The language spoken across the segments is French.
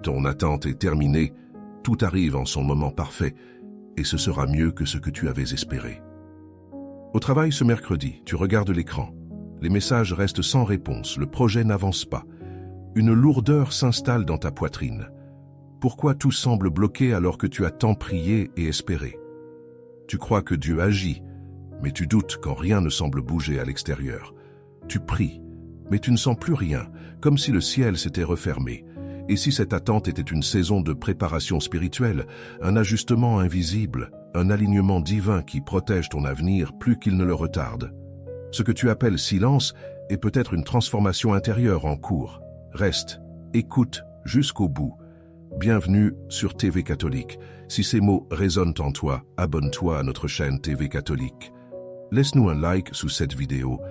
ton attente est terminée, tout arrive en son moment parfait, et ce sera mieux que ce que tu avais espéré. Au travail ce mercredi, tu regardes l'écran. Les messages restent sans réponse, le projet n'avance pas. Une lourdeur s'installe dans ta poitrine. Pourquoi tout semble bloqué alors que tu as tant prié et espéré? Tu crois que Dieu agit, mais tu doutes quand rien ne semble bouger à l'extérieur. Tu pries, mais tu ne sens plus rien, comme si le ciel s'était refermé. Et si cette attente était une saison de préparation spirituelle, un ajustement invisible, un alignement divin qui protège ton avenir plus qu'il ne le retarde? Ce que tu appelles silence est peut-être une transformation intérieure en cours. Reste, écoute jusqu'au bout. Bienvenue sur TV Catholique. Si ces mots résonnent en toi, abonne-toi à notre chaîne TV Catholique. Laisse-nous un like sous cette vidéo.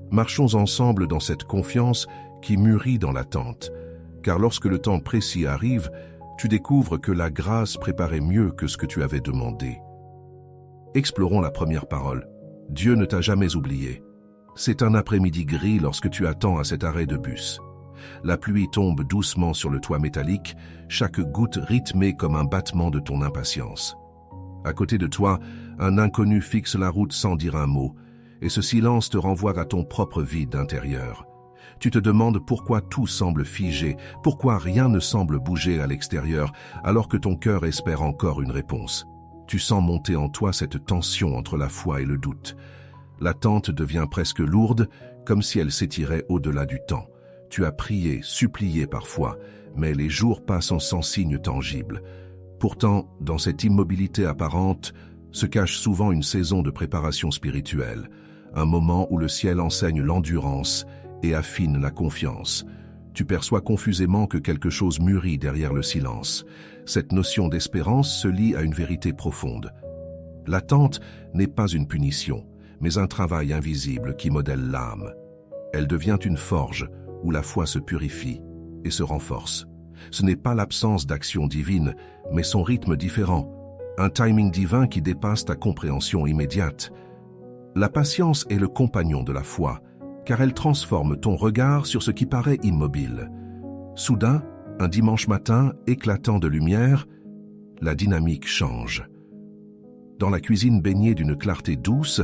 Marchons ensemble dans cette confiance qui mûrit dans l'attente. Car lorsque le temps précis arrive, tu découvres que la grâce préparait mieux que ce que tu avais demandé. Explorons la première parole. Dieu ne t'a jamais oublié. C'est un après-midi gris lorsque tu attends à cet arrêt de bus. La pluie tombe doucement sur le toit métallique, chaque goutte rythmée comme un battement de ton impatience. À côté de toi, un inconnu fixe la route sans dire un mot, et ce silence te renvoie à ton propre vide intérieur. Tu te demandes pourquoi tout semble figé, pourquoi rien ne semble bouger à l'extérieur, alors que ton cœur espère encore une réponse. Tu sens monter en toi cette tension entre la foi et le doute. L'attente devient presque lourde, comme si elle s'étirait au-delà du temps. Tu as prié, supplié parfois, mais les jours passent sans signe tangible. Pourtant, dans cette immobilité apparente, se cache souvent une saison de préparation spirituelle, un moment où le ciel enseigne l'endurance et affine la confiance. Tu perçois confusément que quelque chose mûrit derrière le silence. Cette notion d'espérance se lie à une vérité profonde. L'attente n'est pas une punition, mais un travail invisible qui modèle l'âme. Elle devient une forge où la foi se purifie et se renforce. Ce n'est pas l'absence d'action divine, mais son rythme différent, un timing divin qui dépasse ta compréhension immédiate. La patience est le compagnon de la foi, car elle transforme ton regard sur ce qui paraît immobile. Soudain, un dimanche matin éclatant de lumière, la dynamique change. Dans la cuisine baignée d'une clarté douce,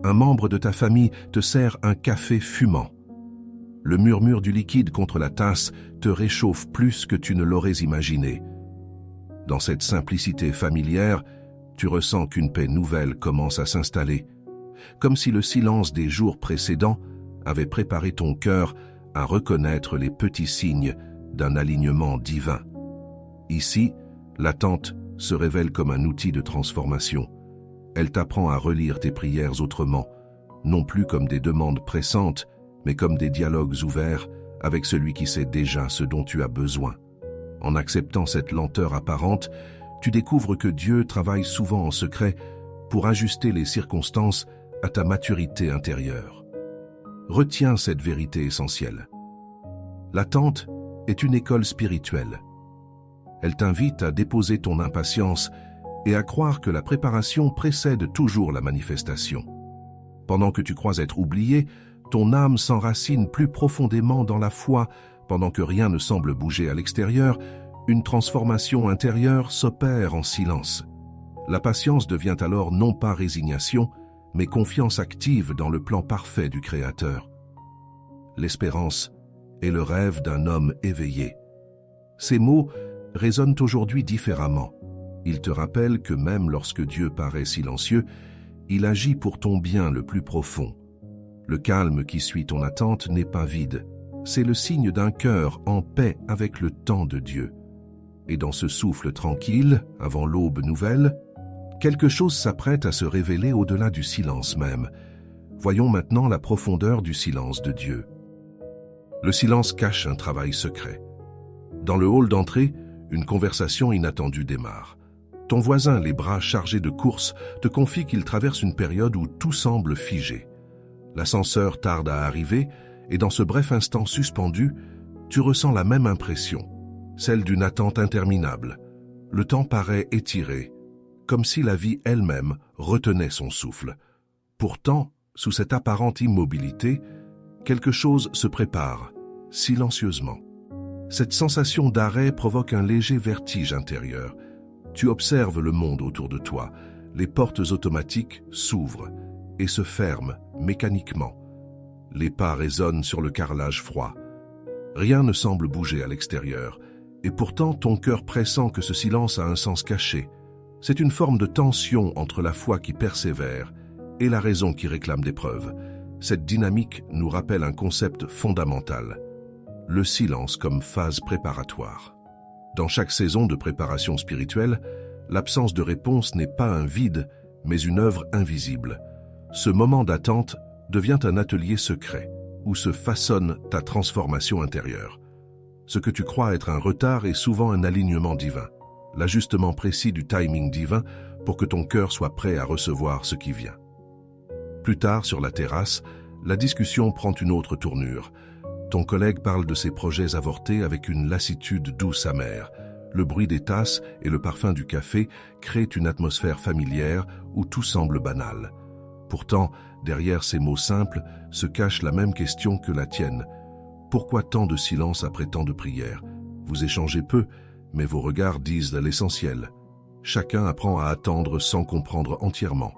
un membre de ta famille te sert un café fumant. Le murmure du liquide contre la tasse te réchauffe plus que tu ne l'aurais imaginé. Dans cette simplicité familière, tu ressens qu'une paix nouvelle commence à s'installer, comme si le silence des jours précédents avait préparé ton cœur à reconnaître les petits signes d'un alignement divin. Ici, l'attente se révèle comme un outil de transformation. Elle t'apprend à relire tes prières autrement, non plus comme des demandes pressantes, mais comme des dialogues ouverts avec celui qui sait déjà ce dont tu as besoin. En acceptant cette lenteur apparente, tu découvres que Dieu travaille souvent en secret pour ajuster les circonstances à ta maturité intérieure. Retiens cette vérité essentielle. L'attente est une école spirituelle. Elle t'invite à déposer ton impatience et à croire que la préparation précède toujours la manifestation. Pendant que tu crois être oublié, ton âme s'enracine plus profondément dans la foi. Pendant que rien ne semble bouger à l'extérieur, une transformation intérieure s'opère en silence. La patience devient alors non pas résignation, mais confiance active dans le plan parfait du Créateur. L'espérance est le rêve d'un homme éveillé. Ces mots résonnent aujourd'hui différemment. Ils te rappellent que même lorsque Dieu paraît silencieux, il agit pour ton bien le plus profond. Le calme qui suit ton attente n'est pas vide. C'est le signe d'un cœur en paix avec le temps de Dieu. Et dans ce souffle tranquille, avant l'aube nouvelle, quelque chose s'apprête à se révéler au-delà du silence même. Voyons maintenant la profondeur du silence de Dieu. Le silence cache un travail secret. Dans le hall d'entrée, une conversation inattendue démarre. Ton voisin, les bras chargés de courses, te confie qu'il traverse une période où tout semble figé. L'ascenseur tarde à arriver, et dans ce bref instant suspendu, tu ressens la même impression, celle d'une attente interminable. Le temps paraît étiré, comme si la vie elle-même retenait son souffle. Pourtant, sous cette apparente immobilité, quelque chose se prépare, silencieusement. Cette sensation d'arrêt provoque un léger vertige intérieur. Tu observes le monde autour de toi. Les portes automatiques s'ouvrent et se ferment mécaniquement. Les pas résonnent sur le carrelage froid. Rien ne semble bouger à l'extérieur, et pourtant ton cœur pressent que ce silence a un sens caché. C'est une forme de tension entre la foi qui persévère et la raison qui réclame des preuves. Cette dynamique nous rappelle un concept fondamental, le silence comme phase préparatoire. Dans chaque saison de préparation spirituelle, l'absence de réponse n'est pas un vide, mais une œuvre invisible. Ce moment d'attente devient un atelier secret, où se façonne ta transformation intérieure. Ce que tu crois être un retard est souvent un alignement divin, l'ajustement précis du timing divin pour que ton cœur soit prêt à recevoir ce qui vient. Plus tard, sur la terrasse, la discussion prend une autre tournure. Ton collègue parle de ses projets avortés avec une lassitude douce amère. Le bruit des tasses et le parfum du café créent une atmosphère familière où tout semble banal. Pourtant, derrière ces mots simples se cache la même question que la tienne. Pourquoi tant de silence après tant de prières? Vous échangez peu, mais vos regards disent l'essentiel. Chacun apprend à attendre sans comprendre entièrement.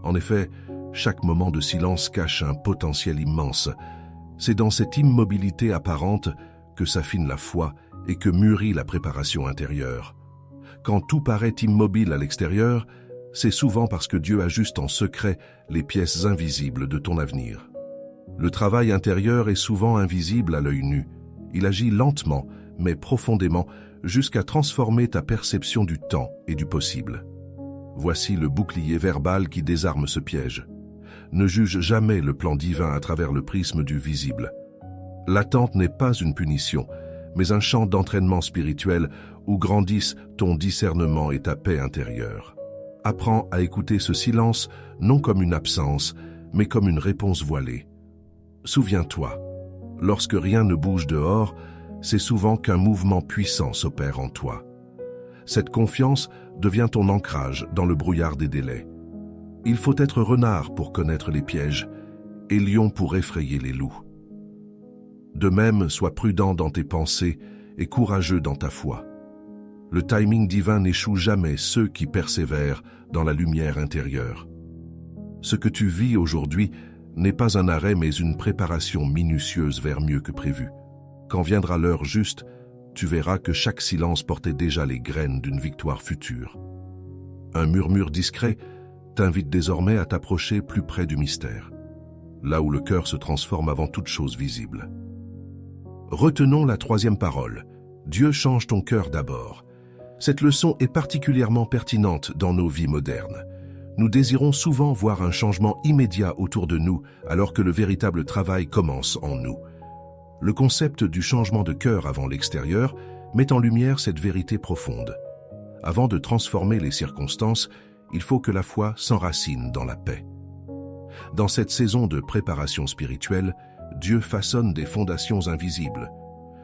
En effet, chaque moment de silence cache un potentiel immense. C'est dans cette immobilité apparente que s'affine la foi et que mûrit la préparation intérieure. Quand tout paraît immobile à l'extérieur, c'est souvent parce que Dieu ajuste en secret les pièces invisibles de ton avenir. Le travail intérieur est souvent invisible à l'œil nu. Il agit lentement, mais profondément, jusqu'à transformer ta perception du temps et du possible. Voici le bouclier verbal qui désarme ce piège. Ne juge jamais le plan divin à travers le prisme du visible. L'attente n'est pas une punition, mais un champ d'entraînement spirituel où grandissent ton discernement et ta paix intérieure. Apprends à écouter ce silence non comme une absence, mais comme une réponse voilée. Souviens-toi, lorsque rien ne bouge dehors, c'est souvent qu'un mouvement puissant s'opère en toi. Cette confiance devient ton ancrage dans le brouillard des délais. Il faut être renard pour connaître les pièges et lion pour effrayer les loups. De même, sois prudent dans tes pensées et courageux dans ta foi. Le timing divin n'échoue jamais ceux qui persévèrent dans la lumière intérieure. Ce que tu vis aujourd'hui n'est pas un arrêt mais une préparation minutieuse vers mieux que prévu. Quand viendra l'heure juste, tu verras que chaque silence portait déjà les graines d'une victoire future. Un murmure discret t'invite désormais à t'approcher plus près du mystère, là où le cœur se transforme avant toute chose visible. Retenons la troisième parole. Dieu change ton cœur d'abord. Cette leçon est particulièrement pertinente dans nos vies modernes. Nous désirons souvent voir un changement immédiat autour de nous, alors que le véritable travail commence en nous. Le concept du changement de cœur avant l'extérieur met en lumière cette vérité profonde. Avant de transformer les circonstances, il faut que la foi s'enracine dans la paix. Dans cette saison de préparation spirituelle, Dieu façonne des fondations invisibles.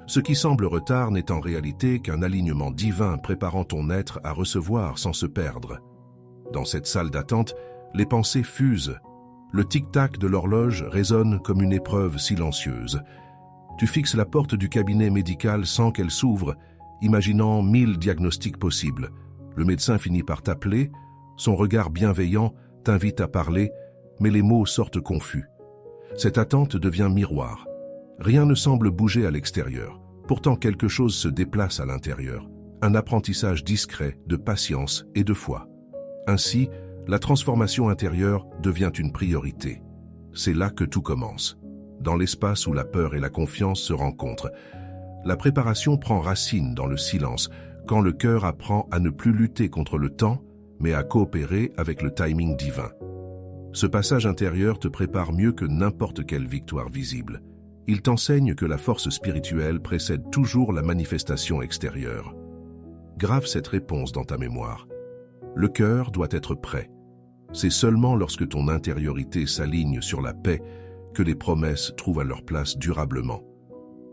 Ce qui semble retard n'est en réalité qu'un alignement divin préparant ton être à recevoir sans se perdre. Dans cette salle d'attente, les pensées fusent. Le tic-tac de l'horloge résonne comme une épreuve silencieuse. Tu fixes la porte du cabinet médical sans qu'elle s'ouvre, imaginant 1000 diagnostics possibles. Le médecin finit par t'appeler, son regard bienveillant t'invite à parler, mais les mots sortent confus. Cette attente devient miroir. Rien ne semble bouger à l'extérieur. Pourtant quelque chose se déplace à l'intérieur. Un apprentissage discret de patience et de foi. Ainsi, la transformation intérieure devient une priorité. C'est là que tout commence. Dans l'espace où la peur et la confiance se rencontrent. La préparation prend racine dans le silence, quand le cœur apprend à ne plus lutter contre le temps, mais à coopérer avec le timing divin. Ce passage intérieur te prépare mieux que n'importe quelle victoire visible. Il t'enseigne que la force spirituelle précède toujours la manifestation extérieure. Grave cette réponse dans ta mémoire. Le cœur doit être prêt. C'est seulement lorsque ton intériorité s'aligne sur la paix que les promesses trouvent à leur place durablement.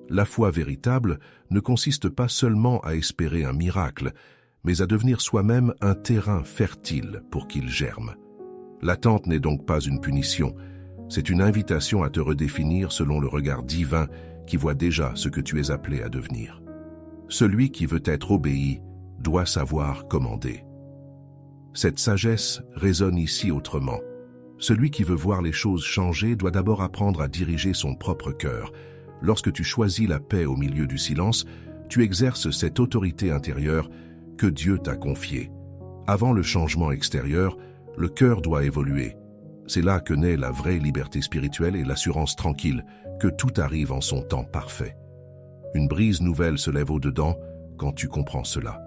La foi véritable ne consiste pas seulement à espérer un miracle, mais à devenir soi-même un terrain fertile pour qu'il germe. L'attente n'est donc pas une punition, c'est une invitation à te redéfinir selon le regard divin qui voit déjà ce que tu es appelé à devenir. Celui qui veut être obéi doit savoir commander. Cette sagesse résonne ici autrement. Celui qui veut voir les choses changer doit d'abord apprendre à diriger son propre cœur. Lorsque tu choisis la paix au milieu du silence, tu exerces cette autorité intérieure que Dieu t'a confiée. Avant le changement extérieur, le cœur doit évoluer. C'est là que naît la vraie liberté spirituelle et l'assurance tranquille que tout arrive en son temps parfait. Une brise nouvelle se lève au-dedans quand tu comprends cela.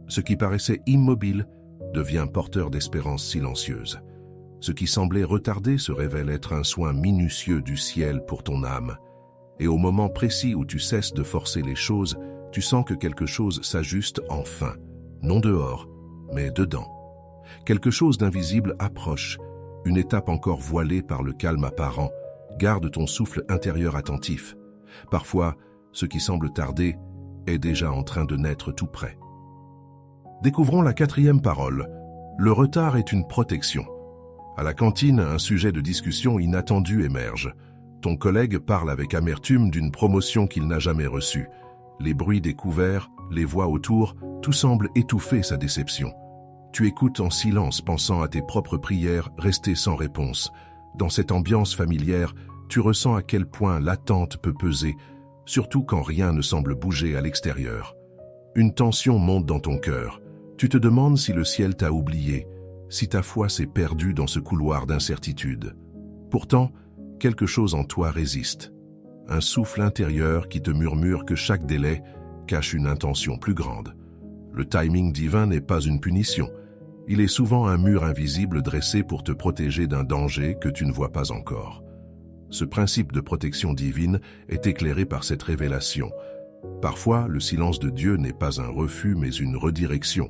Ce qui paraissait immobile devient porteur d'espérance silencieuse. Ce qui semblait retardé se révèle être un soin minutieux du ciel pour ton âme. Et au moment précis où tu cesses de forcer les choses, tu sens que quelque chose s'ajuste enfin, non dehors, mais dedans. Quelque chose d'invisible approche, une étape encore voilée par le calme apparent. Garde ton souffle intérieur attentif. Parfois, ce qui semble tarder est déjà en train de naître tout près. Découvrons la 4e parole. Le retard est une protection. À la cantine, un sujet de discussion inattendu émerge. Ton collègue parle avec amertume d'une promotion qu'il n'a jamais reçue. Les bruits des couverts, les voix autour, tout semble étouffer sa déception. Tu écoutes en silence, pensant à tes propres prières restées sans réponse. Dans cette ambiance familière, tu ressens à quel point l'attente peut peser, surtout quand rien ne semble bouger à l'extérieur. Une tension monte dans ton cœur. Tu te demandes si le ciel t'a oublié, si ta foi s'est perdue dans ce couloir d'incertitude. Pourtant, quelque chose en toi résiste. Un souffle intérieur qui te murmure que chaque délai cache une intention plus grande. Le timing divin n'est pas une punition. Il est souvent un mur invisible dressé pour te protéger d'un danger que tu ne vois pas encore. Ce principe de protection divine est éclairé par cette révélation. Parfois, le silence de Dieu n'est pas un refus mais une redirection.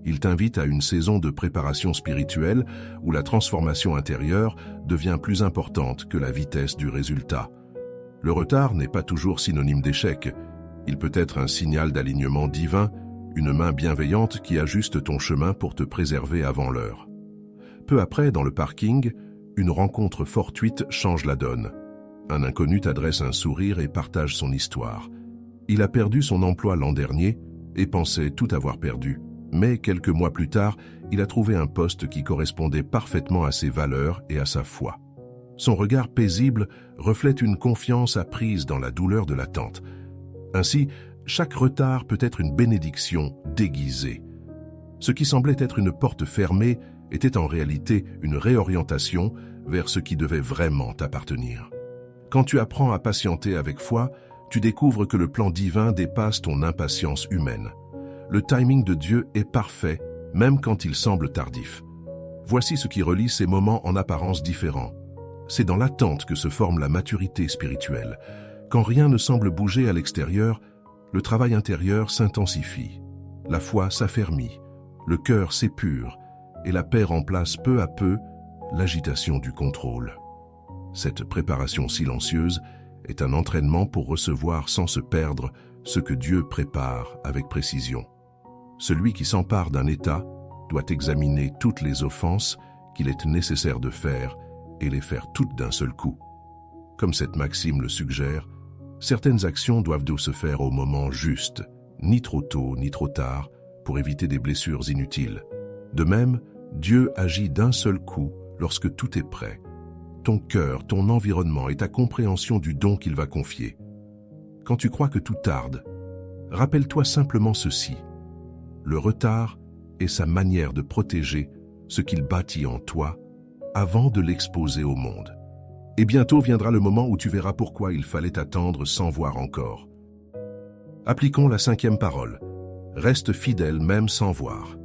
Il t'invite à une saison de préparation spirituelle où la transformation intérieure devient plus importante que la vitesse du résultat. Le retard n'est pas toujours synonyme d'échec. Il peut être un signal d'alignement divin, une main bienveillante qui ajuste ton chemin pour te préserver avant l'heure. Peu après, dans le parking, une rencontre fortuite change la donne. Un inconnu t'adresse un sourire et partage son histoire. Il a perdu son emploi l'an dernier et pensait tout avoir perdu. Mais quelques mois plus tard, il a trouvé un poste qui correspondait parfaitement à ses valeurs et à sa foi. Son regard paisible reflète une confiance apprise dans la douleur de l'attente. Ainsi, chaque retard peut être une bénédiction déguisée. Ce qui semblait être une porte fermée était en réalité une réorientation vers ce qui devait vraiment t'appartenir. Quand tu apprends à patienter avec foi, tu découvres que le plan divin dépasse ton impatience humaine. Le timing de Dieu est parfait, même quand il semble tardif. Voici ce qui relie ces moments en apparence différents. C'est dans l'attente que se forme la maturité spirituelle. Quand rien ne semble bouger à l'extérieur, le travail intérieur s'intensifie. La foi s'affermit, le cœur s'épure, et la paix remplace peu à peu l'agitation du contrôle. Cette préparation silencieuse est un entraînement pour recevoir sans se perdre ce que Dieu prépare avec précision. Celui qui s'empare d'un état doit examiner toutes les offenses qu'il est nécessaire de faire et les faire toutes d'un seul coup. Comme cette maxime le suggère, certaines actions doivent se faire au moment juste, ni trop tôt ni trop tard, pour éviter des blessures inutiles. De même, Dieu agit d'un seul coup lorsque tout est prêt. Ton cœur, ton environnement et ta compréhension du don qu'il va confier. Quand tu crois que tout tarde, rappelle-toi simplement ceci. Le retard est sa manière de protéger ce qu'il bâtit en toi avant de l'exposer au monde. Et bientôt viendra le moment où tu verras pourquoi il fallait attendre sans voir encore. Appliquons la 5e parole. Reste fidèle même sans voir.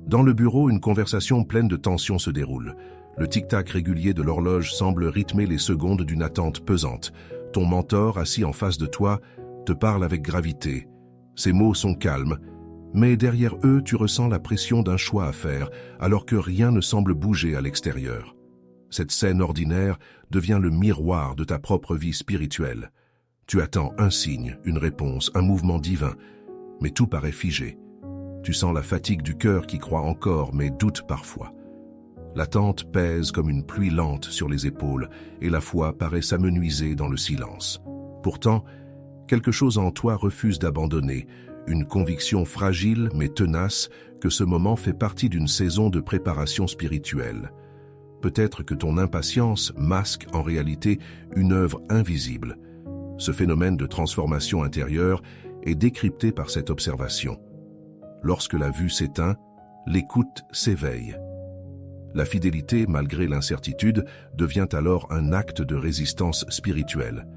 Dans le bureau, une conversation pleine de tension se déroule. Le tic-tac régulier de l'horloge semble rythmer les secondes d'une attente pesante. Ton mentor, assis en face de toi, te parle avec gravité. Ses mots sont calmes, mais derrière eux, tu ressens la pression d'un choix à faire, alors que rien ne semble bouger à l'extérieur. Cette scène ordinaire devient le miroir de ta propre vie spirituelle. Tu attends un signe, une réponse, un mouvement divin, mais tout paraît figé. Tu sens la fatigue du cœur qui croit encore, mais doute parfois. L'attente pèse comme une pluie lente sur les épaules et la foi paraît s'amenuiser dans le silence. Pourtant, quelque chose en toi refuse d'abandonner, une conviction fragile mais tenace que ce moment fait partie d'une saison de préparation spirituelle. Peut-être que ton impatience masque en réalité une œuvre invisible. Ce phénomène de transformation intérieure est décrypté par cette observation. Lorsque la vue s'éteint, l'écoute s'éveille. La fidélité, malgré l'incertitude, devient alors un acte de résistance spirituelle.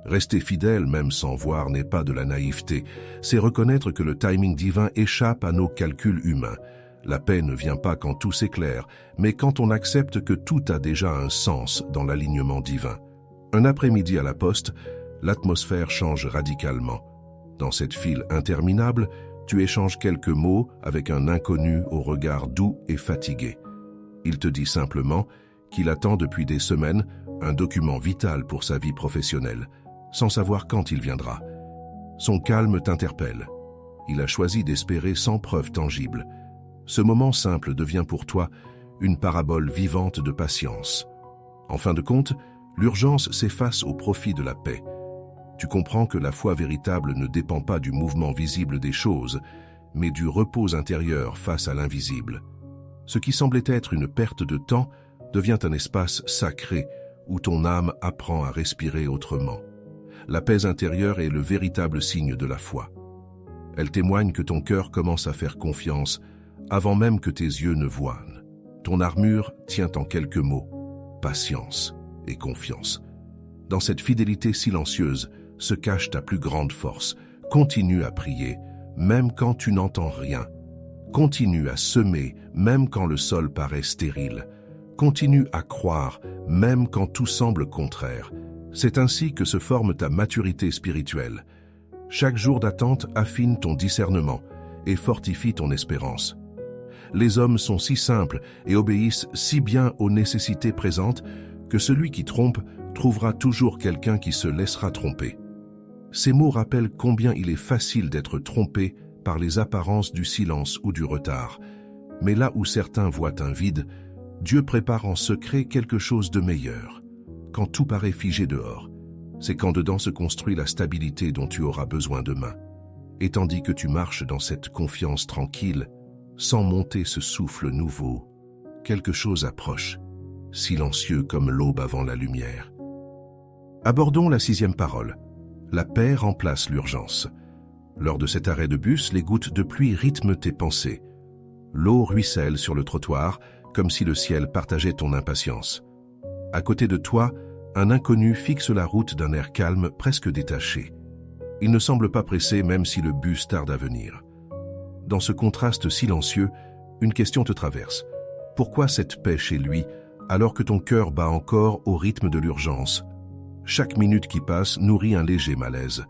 Rester fidèle, même sans voir, n'est pas de la naïveté. C'est reconnaître que le timing divin échappe à nos calculs humains. La paix ne vient pas quand tout s'éclaire, mais quand on accepte que tout a déjà un sens dans l'alignement divin. Un après-midi à la poste, l'atmosphère change radicalement. Dans cette file interminable, tu échanges quelques mots avec un inconnu au regard doux et fatigué. Il te dit simplement qu'il attend depuis des semaines un document vital pour sa vie professionnelle, sans savoir quand il viendra. Son calme t'interpelle. Il a choisi d'espérer sans preuve tangible. Ce moment simple devient pour toi une parabole vivante de patience. En fin de compte, l'urgence s'efface au profit de la paix. Tu comprends que la foi véritable ne dépend pas du mouvement visible des choses, mais du repos intérieur face à l'invisible. Ce qui semblait être une perte de temps devient un espace sacré où ton âme apprend à respirer autrement. La paix intérieure est le véritable signe de la foi. Elle témoigne que ton cœur commence à faire confiance avant même que tes yeux ne voient. Ton armure tient en quelques mots, patience et confiance. Dans cette fidélité silencieuse se cache ta plus grande force. Continue à prier, même quand tu n'entends rien. Continue à semer, même quand le sol paraît stérile. Continue à croire, même quand tout semble contraire. C'est ainsi que se forme ta maturité spirituelle. Chaque jour d'attente affine ton discernement et fortifie ton espérance. Les hommes sont si simples et obéissent si bien aux nécessités présentes que celui qui trompe trouvera toujours quelqu'un qui se laissera tromper. Ces mots rappellent combien il est facile d'être trompé par les apparences du silence ou du retard. Mais là où certains voient un vide, Dieu prépare en secret quelque chose de meilleur. Quand tout paraît figé dehors, c'est quand dedans se construit la stabilité dont tu auras besoin demain. Et tandis que tu marches dans cette confiance tranquille, sans monter ce souffle nouveau, quelque chose approche, silencieux comme l'aube avant la lumière. Abordons la 6e parole. La paix remplace l'urgence. Lors de cet arrêt de bus, les gouttes de pluie rythment tes pensées. L'eau ruisselle sur le trottoir, comme si le ciel partageait ton impatience. À côté de toi, un inconnu fixe la route d'un air calme, presque détaché. Il ne semble pas pressé même si le bus tarde à venir. Dans ce contraste silencieux, une question te traverse. Pourquoi cette paix chez lui, alors que ton cœur bat encore au rythme de l'urgence? Chaque minute qui passe nourrit un léger malaise.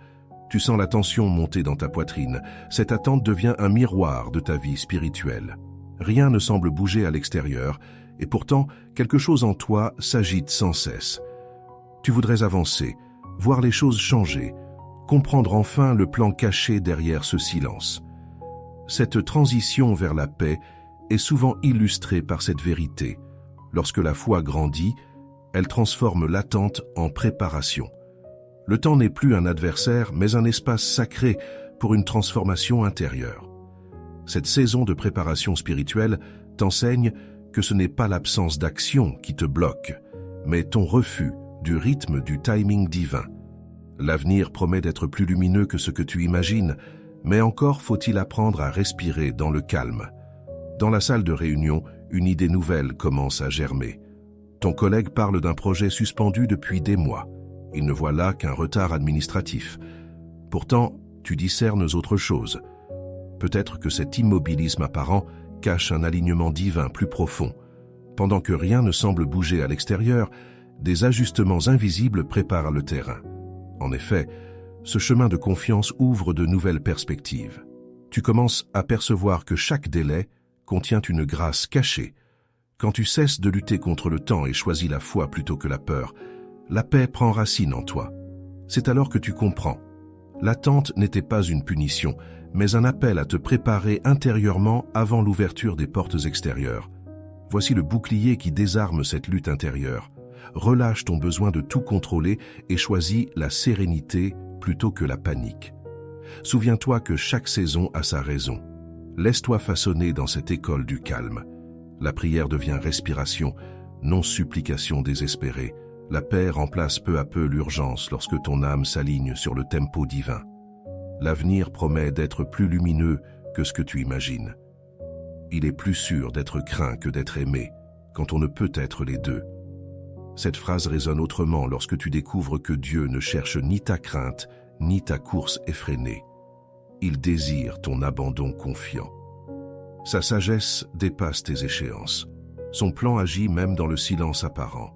Tu sens la tension monter dans ta poitrine. Cette attente devient un miroir de ta vie spirituelle. Rien ne semble bouger à l'extérieur, et pourtant, quelque chose en toi s'agite sans cesse. Tu voudrais avancer, voir les choses changer, comprendre enfin le plan caché derrière ce silence. Cette transition vers la paix est souvent illustrée par cette vérité. Lorsque la foi grandit, elle transforme l'attente en préparation. Le temps n'est plus un adversaire, mais un espace sacré pour une transformation intérieure. Cette saison de préparation spirituelle t'enseigne que ce n'est pas l'absence d'action qui te bloque, mais ton refus du rythme du timing divin. L'avenir promet d'être plus lumineux que ce que tu imagines, mais encore faut-il apprendre à respirer dans le calme. Dans la salle de réunion, une idée nouvelle commence à germer. Ton collègue parle d'un projet suspendu depuis des mois. Il ne voit là qu'un retard administratif. Pourtant, tu discernes autre chose. Peut-être que cet immobilisme apparent cache un alignement divin plus profond. Pendant que rien ne semble bouger à l'extérieur, des ajustements invisibles préparent le terrain. En effet, ce chemin de confiance ouvre de nouvelles perspectives. Tu commences à percevoir que chaque délai contient une grâce cachée. Quand tu cesses de lutter contre le temps et choisis la foi plutôt que la peur, la paix prend racine en toi. C'est alors que tu comprends. L'attente n'était pas une punition, mais un appel à te préparer intérieurement avant l'ouverture des portes extérieures. Voici le bouclier qui désarme cette lutte intérieure. Relâche ton besoin de tout contrôler et choisis la sérénité plutôt que la panique. Souviens-toi que chaque saison a sa raison. Laisse-toi façonner dans cette école du calme. La prière devient respiration, non supplication désespérée. La paix remplace peu à peu l'urgence lorsque ton âme s'aligne sur le tempo divin. L'avenir promet d'être plus lumineux que ce que tu imagines. Il est plus sûr d'être craint que d'être aimé, quand on ne peut être les deux. Cette phrase résonne autrement lorsque tu découvres que Dieu ne cherche ni ta crainte, ni ta course effrénée. Il désire ton abandon confiant. Sa sagesse dépasse tes échéances. Son plan agit même dans le silence apparent.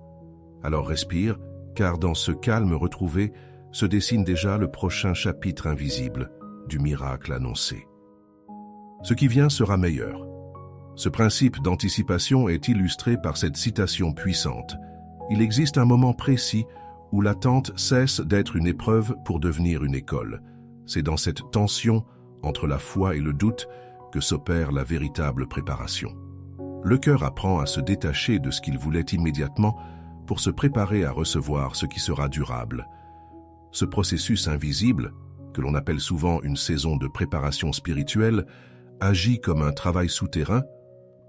Alors respire, car dans ce calme retrouvé se dessine déjà le prochain chapitre invisible du miracle annoncé. Ce qui vient sera meilleur. Ce principe d'anticipation est illustré par cette citation puissante. Il existe un moment précis où l'attente cesse d'être une épreuve pour devenir une école. C'est dans cette tension entre la foi et le doute que s'opère la véritable préparation. Le cœur apprend à se détacher de ce qu'il voulait immédiatement pour se préparer à recevoir ce qui sera durable. Ce processus invisible, que l'on appelle souvent une saison de préparation spirituelle, agit comme un travail souterrain.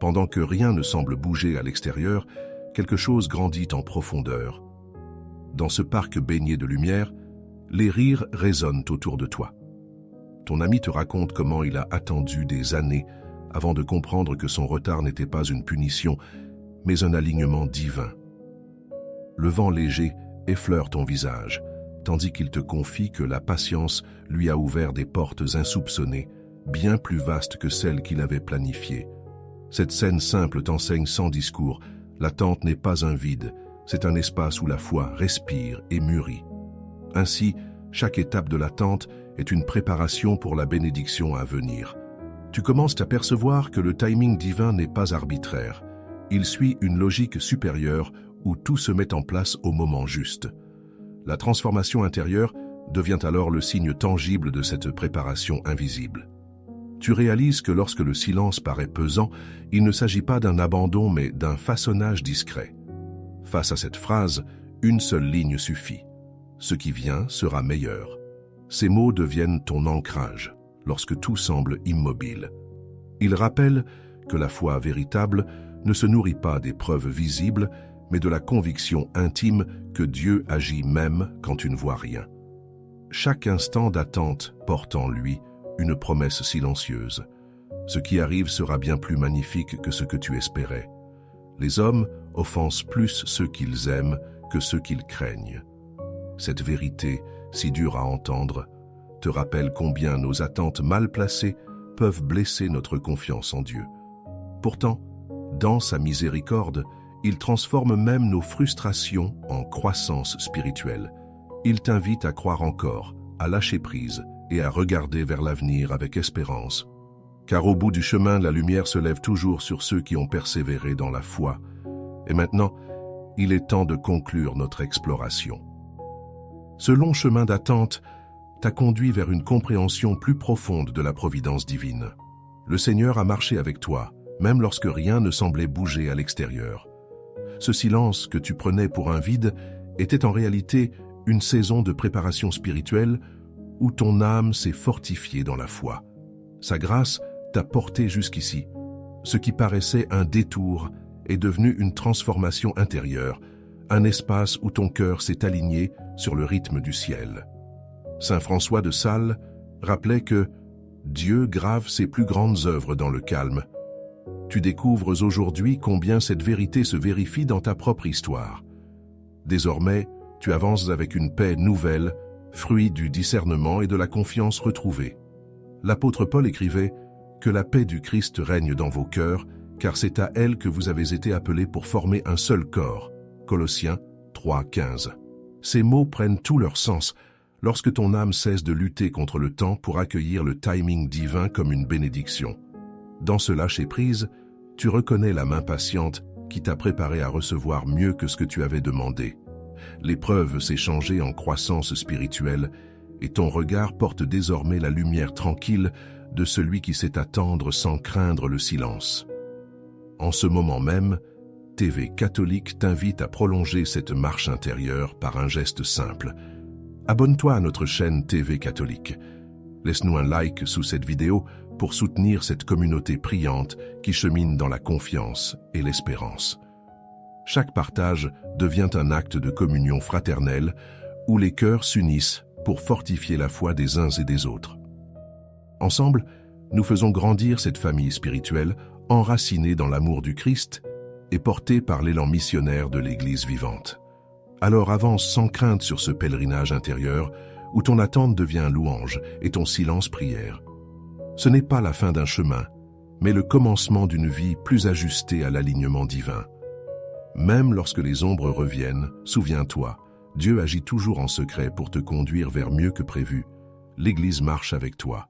Pendant que rien ne semble bouger à l'extérieur, quelque chose grandit en profondeur. Dans ce parc baigné de lumière, les rires résonnent autour de toi. Ton ami te raconte comment il a attendu des années avant de comprendre que son retard n'était pas une punition, mais un alignement divin. Le vent léger effleure ton visage, tandis qu'il te confie que la patience lui a ouvert des portes insoupçonnées, bien plus vastes que celles qu'il avait planifiées. Cette scène simple t'enseigne sans discours. L'attente n'est pas un vide, c'est un espace où la foi respire et mûrit. Ainsi, chaque étape de l'attente est une préparation pour la bénédiction à venir. Tu commences à percevoir que le timing divin n'est pas arbitraire. Il suit une logique supérieure où tout se met en place au moment juste. La transformation intérieure devient alors le signe tangible de cette préparation invisible. Tu réalises que lorsque le silence paraît pesant, il ne s'agit pas d'un abandon mais d'un façonnage discret. Face à cette phrase, une seule ligne suffit. Ce qui vient sera meilleur. Ces mots deviennent ton ancrage lorsque tout semble immobile. Ils rappellent que la foi véritable ne se nourrit pas des preuves visibles, mais de la conviction intime que Dieu agit même quand tu ne vois rien. Chaque instant d'attente porte en lui une promesse silencieuse. Ce qui arrive sera bien plus magnifique que ce que tu espérais. Les hommes offensent plus ceux qu'ils aiment que ceux qu'ils craignent. Cette vérité, si dure à entendre, te rappelle combien nos attentes mal placées peuvent blesser notre confiance en Dieu. Pourtant, dans sa miséricorde, il transforme même nos frustrations en croissance spirituelle. Il t'invite à croire encore, à lâcher prise et à regarder vers l'avenir avec espérance. Car au bout du chemin, la lumière se lève toujours sur ceux qui ont persévéré dans la foi. Et maintenant, il est temps de conclure notre exploration. Ce long chemin d'attente t'a conduit vers une compréhension plus profonde de la providence divine. Le Seigneur a marché avec toi, même lorsque rien ne semblait bouger à l'extérieur. Ce silence que tu prenais pour un vide était en réalité une saison de préparation spirituelle où ton âme s'est fortifiée dans la foi. Sa grâce t'a porté jusqu'ici. Ce qui paraissait un détour est devenu une transformation intérieure, un espace où ton cœur s'est aligné sur le rythme du ciel. Saint François de Sales rappelait que Dieu grave ses plus grandes œuvres dans le calme. Tu découvres aujourd'hui combien cette vérité se vérifie dans ta propre histoire. Désormais, tu avances avec une paix nouvelle, fruit du discernement et de la confiance retrouvée. L'apôtre Paul écrivait « Que la paix du Christ règne dans vos cœurs, car c'est à elle que vous avez été appelés pour former un seul corps. » Colossiens 3:15. Ces mots prennent tout leur sens lorsque ton âme cesse de lutter contre le temps pour accueillir le timing divin comme une bénédiction. Dans ce lâcher-prise, tu reconnais la main patiente qui t'a préparé à recevoir mieux que ce que tu avais demandé. L'épreuve s'est changée en croissance spirituelle et ton regard porte désormais la lumière tranquille de celui qui sait attendre sans craindre le silence. En ce moment même, TV catholique t'invite à prolonger cette marche intérieure par un geste simple. Abonne-toi à notre chaîne TV catholique. Laisse-nous un like sous cette vidéo pour soutenir cette communauté priante qui chemine dans la confiance et l'espérance. Chaque partage devient un acte de communion fraternelle où les cœurs s'unissent pour fortifier la foi des uns et des autres. Ensemble, nous faisons grandir cette famille spirituelle enracinée dans l'amour du Christ et portée par l'élan missionnaire de l'Église vivante. Alors avance sans crainte sur ce pèlerinage intérieur où ton attente devient louange et ton silence prière. Ce n'est pas la fin d'un chemin, mais le commencement d'une vie plus ajustée à l'alignement divin. Même lorsque les ombres reviennent, souviens-toi, Dieu agit toujours en secret pour te conduire vers mieux que prévu. L'Église marche avec toi.